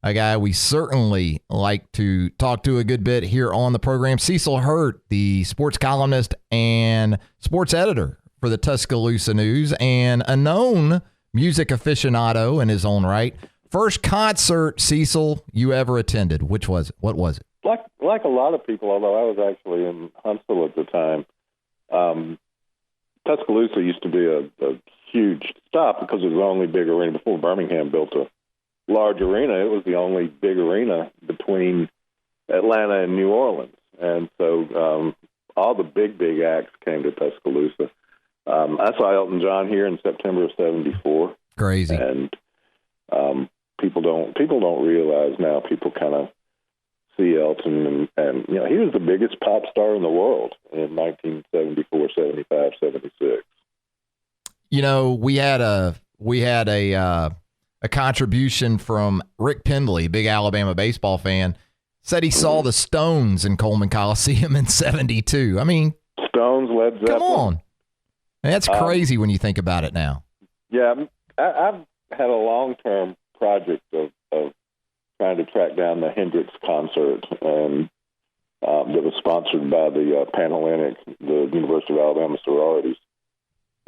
a guy we certainly like to talk to a good bit here on the program. Cecil Hurt, the sports columnist and sports editor for the Tuscaloosa News, and a known music aficionado in his own right. First concert, Cecil, you ever attended? Which was it? What was it? Like a lot of people, although I was actually in Huntsville at the time, Tuscaloosa used to be a huge stop because it was the only big arena. Before Birmingham built a large arena, it was the only big arena between Atlanta and New Orleans. And so all the big acts came to Tuscaloosa. I saw Elton John here in September of '74. Crazy. And people don't realize now. People kind of see Elton, and you know, he was the biggest pop star in the world in 1974, 75, 76. You know, we had a contribution from Rick Pendley, big Alabama baseball fan, said he saw the Stones in Coleman Coliseum in '72. I mean, Stones, Led Zeppelin. Come on. That's crazy when you think about it now. Yeah, I've had a long-term project of trying to track down the Hendrix concert, and that was sponsored by the Panhellenic, the University of Alabama sororities.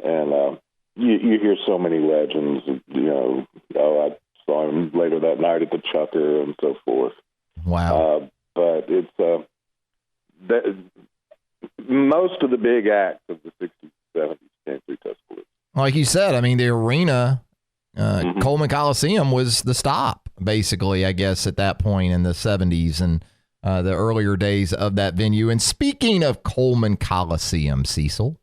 And you hear so many legends, you know, I saw him later that night at the Chucker and so forth. Wow. But it's most of the big acts of the 60s, 70s came through Tuscaloosa. Like you said, I mean, the arena, Coleman Coliseum was the stop, basically, I guess, at that point in the 70s and the earlier days of that venue. And speaking of Coleman Coliseum, Cecil,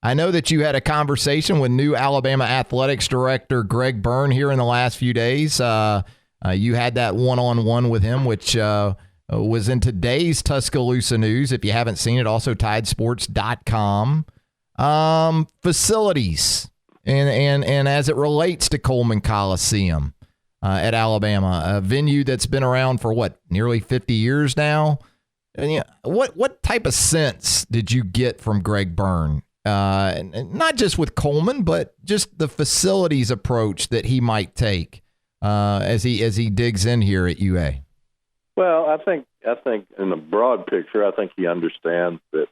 I know that you had a conversation with new Alabama athletics director Greg Byrne here in the last few days. You had that one-on-one with him, which was in today's Tuscaloosa News. If you haven't seen it, also tidesports.com. Facilities and as it relates to Coleman Coliseum at Alabama, a venue that's been around for nearly 50 years now. And, what type of sense did you get from Greg Byrne? And not just with Coleman, but just the facilities approach that he might take as he digs in here at UA. Well, I think in the broad picture, I think he understands that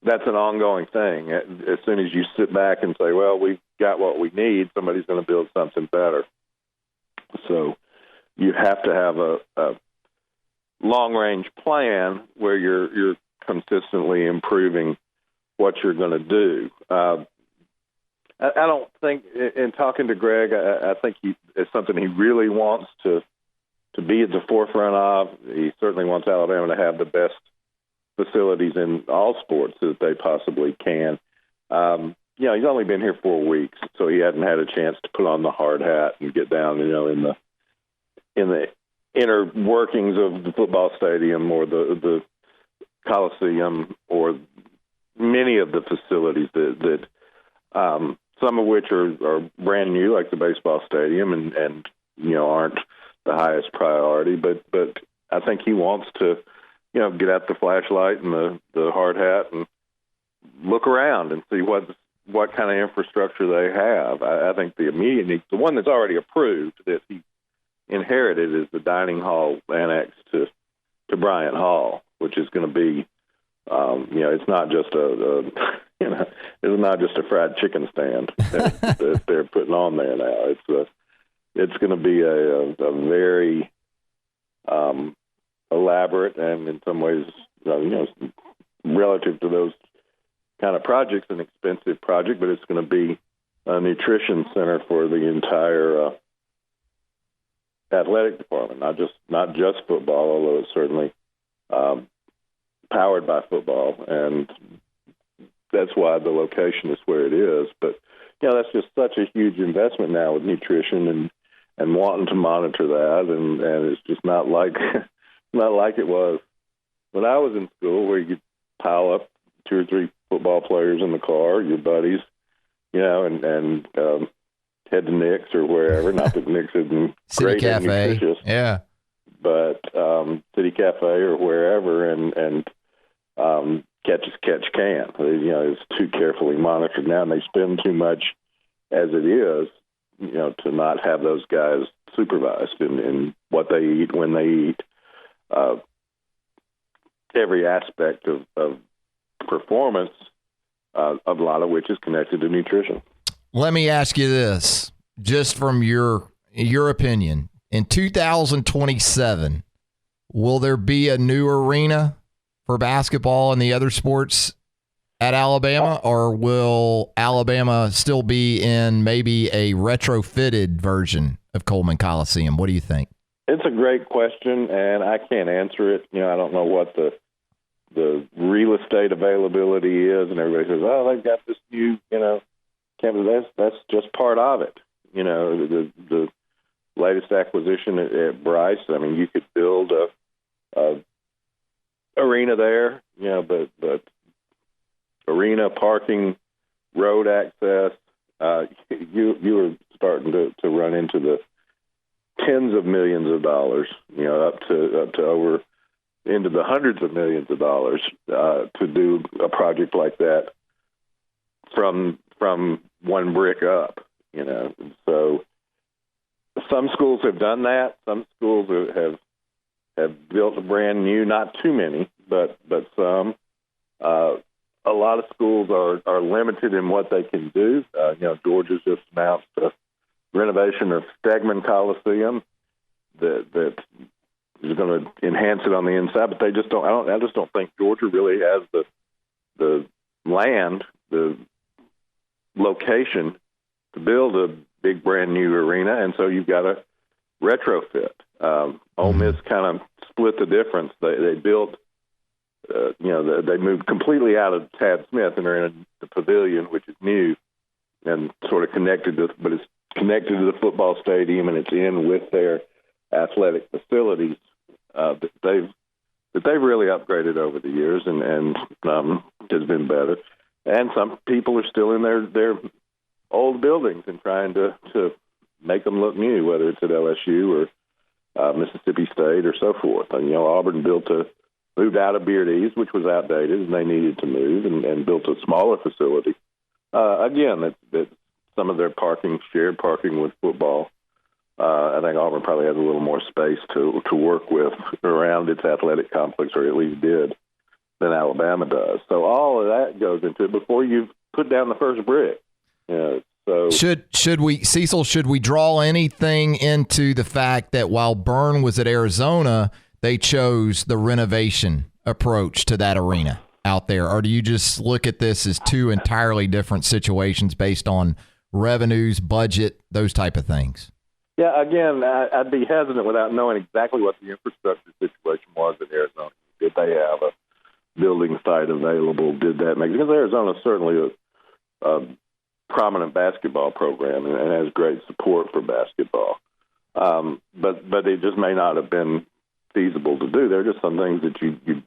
that's an ongoing thing. As soon as you sit back and say, well, we've got what we need, somebody's going to build something better. So you have to have a long-range plan where you're consistently improving what you're going to do. I don't think, in talking to Greg, I think it's something he really wants to be at the forefront of. He certainly wants Alabama to have the best facilities in all sports that they possibly can. He's only been here 4 weeks, so he hadn't had a chance to put on the hard hat and get down, in the inner workings of the football stadium or the Coliseum or many of the facilities that some of which are brand new, like the baseball stadium, and aren't the highest priority. But I think he wants to, get out the flashlight and the hard hat and look around and see what kind of infrastructure they have. I think the immediate need, the one that's already approved that he inherited, is the dining hall annex to Bryant Hall, which is going to be, it's not just it's not just a fried chicken stand that they're putting on there now. It's going to be a very elaborate and in some ways, relative to those kind of projects, an expensive project, but it's going to be a nutrition center for the entire athletic department, not just football, although it's certainly powered by football, and that's why the location is where it is. But that's just such a huge investment now with nutrition and wanting to monitor that, and it's just not like it was when I was in school, where you could pile up 2 or 3 football players in the car, your buddies, and head to Nick's or wherever. Not that Nick's isn't City great and Cafe, nutritious, yeah, but City Cafe or wherever, and catch as catch can. It's too carefully monitored now, and they spend too much as it is, to not have those guys supervised in what they eat, when they eat, every aspect of performance, a lot of which is connected to nutrition. Let me ask you this, just from your opinion. In 2027, will there be a new arena for basketball and the other sports at Alabama, or will Alabama still be in maybe a retrofitted version of Coleman Coliseum? What do you think? It's a great question, and I can't answer it. I don't know what the real estate availability is, and everybody says, "Oh, they've got this new, campus." That's just part of it. The latest acquisition at Bryce. I mean, you could build a arena there, but arena, parking, road access, you were starting to run into the tens of millions of dollars, up to over into the hundreds of millions of dollars to do a project like that from one brick up. So some schools have done that. Some schools have built a brand new, not too many, but some. A lot of schools are limited in what they can do. Georgia's just announced a renovation of Stegman Coliseum that is going to enhance it on the inside, but they just don't. I just don't think Georgia really has the land, the location to build a big brand new arena, and so you've got to retrofit. Ole Miss kind of split the difference. They built. They moved completely out of Tad Smith and are in the pavilion, which is new and sort of connected to, but it's connected to the football stadium, and it's in with their athletic facilities that they've really upgraded over the years, and has been better. And some people are still in their old buildings and trying to make them look new, whether it's at LSU or Mississippi State or so forth. And Auburn moved out of Beardy's, which was outdated, and they needed to move, and built a smaller facility. Again, that some of their shared parking with football. I think Auburn probably has a little more space to work with around its athletic complex, or at least did, than Alabama does. So all of that goes into it before you put down the first brick. So should we draw anything into the fact that while Byrne was at Arizona, they chose the renovation approach to that arena out there? Or do you just look at this as two entirely different situations based on revenues, budget, those type of things? Yeah, again, I'd be hesitant without knowing exactly what the infrastructure situation was in Arizona. Did they have a building site available? Did that make – because Arizona is certainly a prominent basketball program and has great support for basketball. But it just may not have been feasible to do. There are just some things that you'd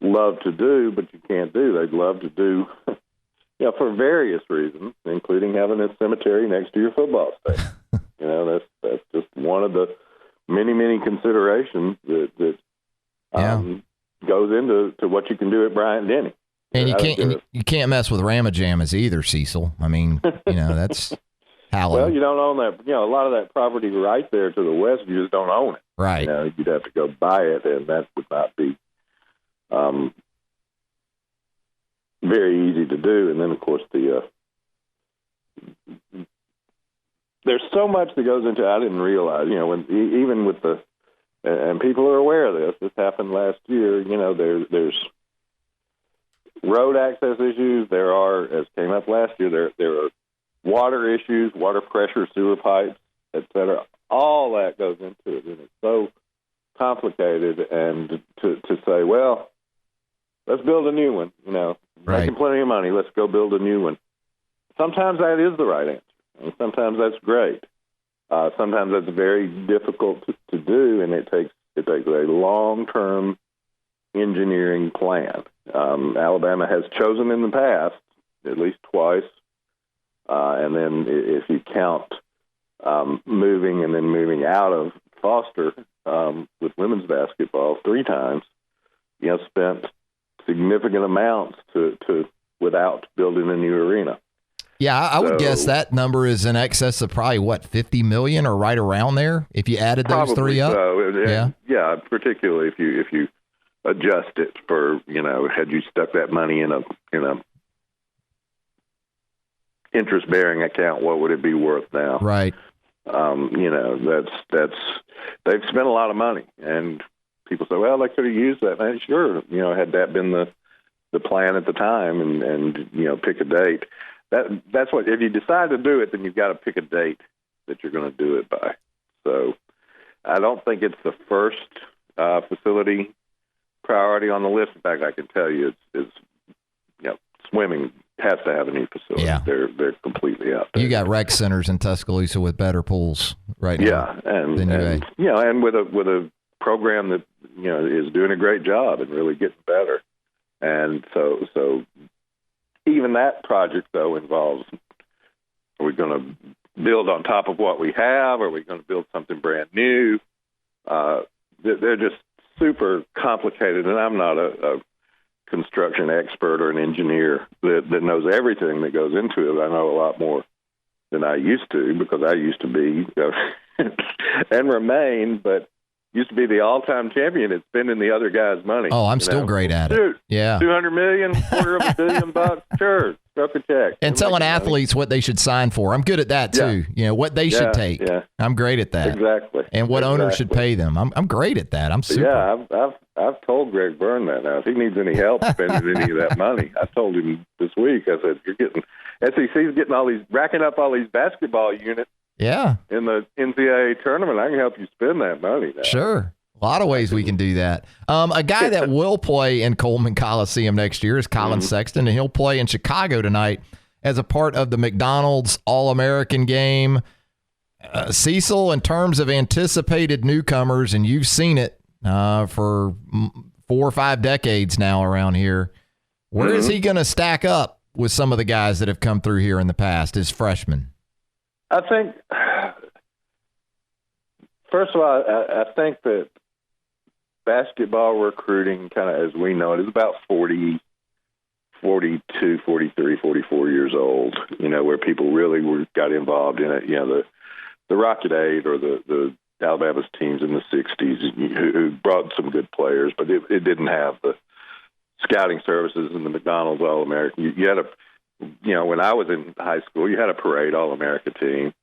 love to do, but you can't do. They'd love to do, for various reasons, including having a cemetery next to your football stadium. That's just one of the many, many considerations that goes into what you can do at Bryant-Denny. And you can't mess with Ramajamas either, Cecil. I mean, that's hallowed. Well, you don't own that. A lot of that property right there to the west, you just don't own it. Right. You'd have to go buy it, and that would not be very easy to do. And then, of course, there's so much that goes into it. I didn't realize, even with and people are aware of this. This happened last year. There's road access issues. There are, as came up last year, there are water issues, water pressure, sewer pipes, et cetera. All that goes into it, and it's so complicated. And to say, well, let's build a new one, right. Making plenty of money, let's go build a new one. Sometimes that is the right answer. And sometimes that's great. Sometimes that's very difficult to do, and it takes a long-term engineering plan. Alabama has chosen in the past, at least twice, and then if you count moving and then moving out of Foster with women's basketball 3 times, spent significant amounts to without building a new arena. Yeah, I would guess that number is in excess of probably, what, 50 million or right around there if you added those three up? So. Yeah, particularly if you adjust it for, had you stuck that money in a interest-bearing account, what would it be worth now? Right. That's they've spent a lot of money, and people say, well, they could have used that. Man, sure, had that been the plan at the time, and pick a date. That's what, if you decide to do it, then you've got to pick a date that you're going to do it by. So I don't think it's the first facility priority on the list. In fact, I can tell you it's swimming has to have a new facility. Yeah. They're completely out there. You got rec centers in Tuscaloosa with better pools right now. Yeah, and with a program that is doing a great job and really getting better. And so even that project though involves, are we going to build on top of what we have? Are we going to build something brand new? They're just super complicated, and I'm not a construction expert or an engineer that knows everything that goes into it. I know a lot more than I used to, because I used to be and remain, but used to be the all-time champion at spending the other guy's money. Oh, I'm still great at it. Yeah. $200 million, $250 million, sure. Stroke a check. And telling athletes what they should sign for. I'm good at that too. What they should take. Yeah. I'm great at that. Exactly. And what owners should pay them. I'm great at that. I'm super. Yeah, I've told Greg Byrne that now. If he needs any help spending any of that money, I told him this week, I said, SEC's getting racking up all these basketball units. Yeah. In the NCAA tournament, I can help you spend that money now. Sure. A lot of ways we can do that. A guy that will play in Coleman Coliseum next year is Collin Sexton, and he'll play in Chicago tonight as a part of the McDonald's All-American game. Cecil, in terms of anticipated newcomers, and you've seen it for 4 or 5 decades now around here, where is he going to stack up with some of the guys that have come through here in the past as freshmen? I think, first of all, I think that basketball recruiting, kind of as we know it, is about 42, 43, 44 years old, where people really got involved in it. The Rocket 8 or the Alabama's teams in the 60s who brought some good players, but it didn't have the scouting services and the McDonald's All-American. You had when I was in high school, you had a parade All-America team,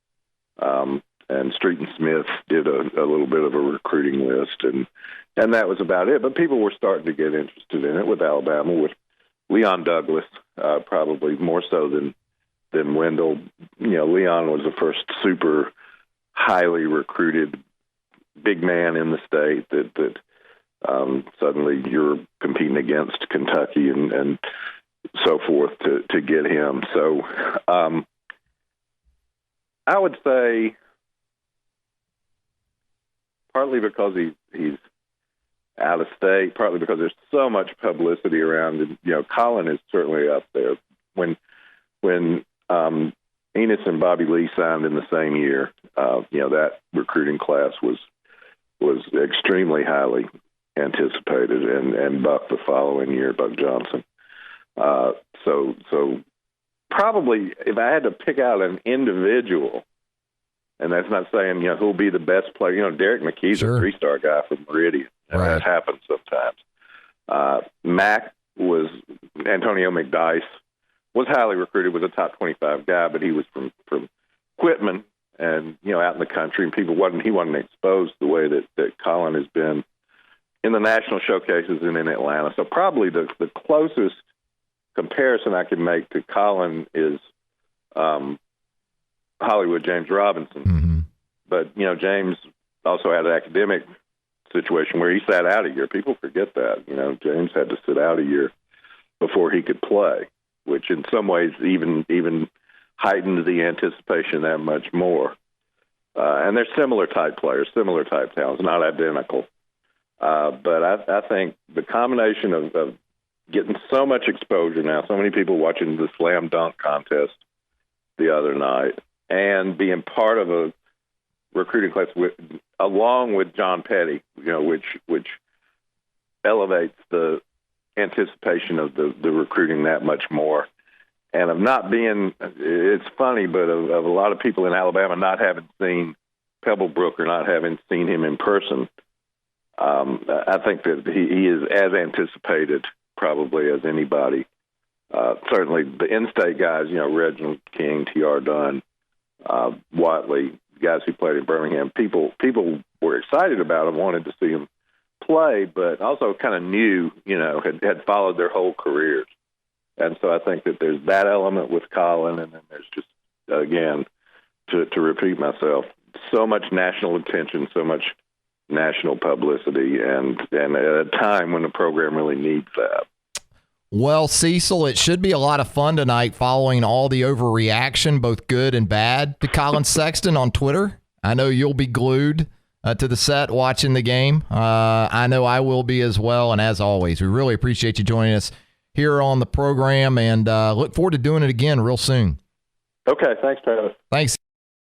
and Street and Smith did a little bit of a recruiting list, and that was about it. But people were starting to get interested in it with Alabama, with Leon Douglas, probably more so than Wendell. Leon was the first super highly recruited big man in the state that suddenly you're competing against Kentucky and so forth to get him. So I would say partly because he's out of state, partly because there's so much publicity around it. Collin is certainly up there. When Enos and Bobby Lee signed in the same year, that recruiting class was extremely highly anticipated, and Buck the following year, Buck Johnson. So probably if I had to pick out an individual, and that's not saying, who'll be the best player. Derek McKee's a 3-star guy from Meridian, and that happens sometimes. Antonio McDyess was highly recruited, was a top 25 guy, but he was from Quitman and, out in the country, and he wasn't exposed the way that Collin has been in the national showcases and in Atlanta. So probably the closest comparison I can make to Collin is Hollywood James Robinson. Mm-hmm. But, James also had an academic situation where he sat out a year. People forget that. James had to sit out a year before he could play, which in some ways even heightened the anticipation that much more. And they're similar type players, similar type talents, not identical. But I think the combination of getting so much exposure now, so many people watching the slam dunk contest the other night, and being part of a recruiting class along with John Petty, which elevates the anticipation of the recruiting that much more. and of not being, it's funny, but of a lot of people in Alabama not having seen Pebblebrook or not having seen him in person, I think that he is as anticipated probably as anybody. Certainly the in-state guys, Reginald King, T.R. Dunn, Watley, guys who played in Birmingham, people were excited about him, wanted to see him play, but also kind of knew, had followed their whole careers. And so I think that there's that element with Collin, and then there's just, again, to repeat myself, so much national attention, so much national publicity, and at a time when the program really needs that. Well, Cecil, it should be a lot of fun tonight following all the overreaction, both good and bad, to Collin Sexton on Twitter. I know you'll be glued to the set watching the game. I know I will be as well. And as always, we really appreciate you joining us here on the program, and look forward to doing it again real soon. Okay. Thanks, Travis. Thanks.